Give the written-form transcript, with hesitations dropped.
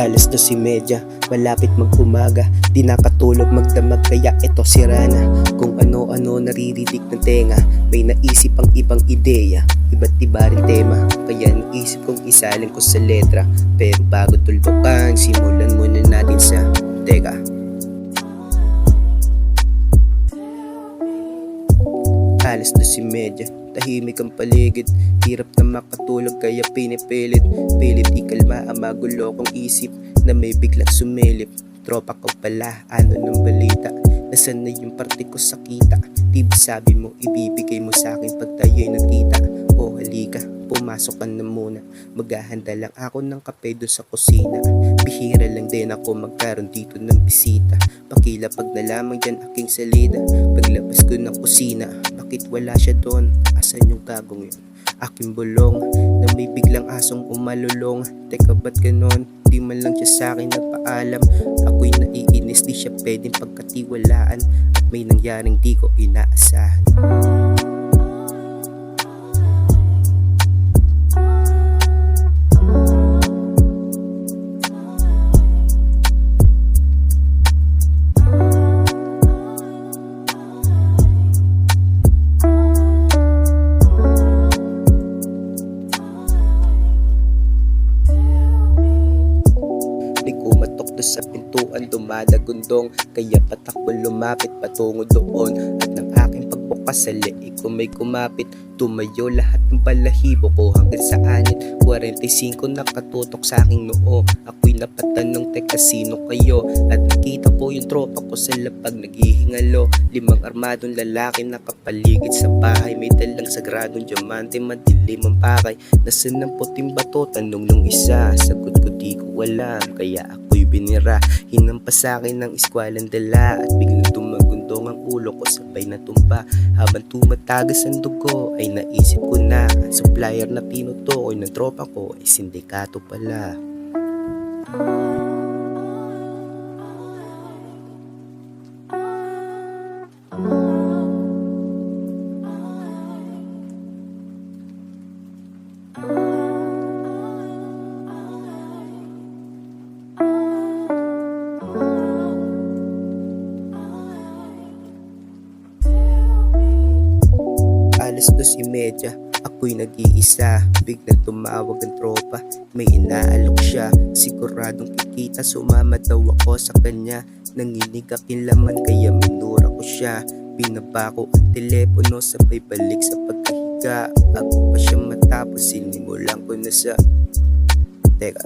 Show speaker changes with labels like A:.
A: Alas 12:30, malapit mag-umaga, di nakatulog magdamag kaya ito si Rana. Kung ano-ano naririnig ng tenga, may naisip ang ibang ideya, iba't iba rin tema, kaya naisip kong isalin ko sa letra. Pero bago tulbukan, simulan muna natin sa teka. Alas 12:30, tahimik ang paligid, hirap na makatulog kaya pinipilit ikalma ang magulo kong isip na may biglang sumilip. Tropa ko pala, ano ng balita? Nasaan na yung parte ko sa kita? Di ba sabi mo ibibigay mo sa akin pag tayo'y nagkita? O halika, pumasok ka na muna, maghahanda lang ako ng kape doon sa kusina. Bihira lang din ako magkaroon dito ng bisita, pakila pag nalaman dyan aking salida. Paglabas ko ng kusina, bakit wala siya doon? Asan yung gagong yun? Aking bulong na may biglang asong umalulong. Teka ba't ganon? Di man lang siya sa'kin nagpaalam. Ako'y naiinis, di siya pwedeng pagkatiwalaan, at may nangyaring di ko inaasahan. Kumatok sa pintuan, dumadagundong, kaya patakbo lumapit patungo doon. At ng aking pagbukas sa leeg ko may kumapit, tumayo lahat ng balahibo ko hanggang sa anit. 45 nakatutok sa aking noo. Ako'y napatanong, teka sino kayo? At nakita ko yung tropa ko sa lapag naghihingalo. 5 armadong lalaki nakapaligid sa bahay, may dalang sagradong diamante, madilim ang pakay. Nasaan ang puting bato? Tanong nung isa, sagot ko di ko alam, kaya ako'y binira. Hinampas sa akin ng iskwalang dala, at biglang tumagundong ang ulo ko, sabay na tumba. Habang tumatagas ang dugo ay naisip ko na ang supplier na tinutukoy ng tropa ko ay sindikato pala. Alas 12:30, ako'y nag-iisa, biglang tumawag ang tropa, may inaalok siya. Siguradong kikita, sumama daw ako sa kanya. Nanginig aking laman kaya minura ko siya. Binaba ko ang telepono, sabay balik sa pagkahiga. Bago pa siya matapos, sinimulan ko na sa teka.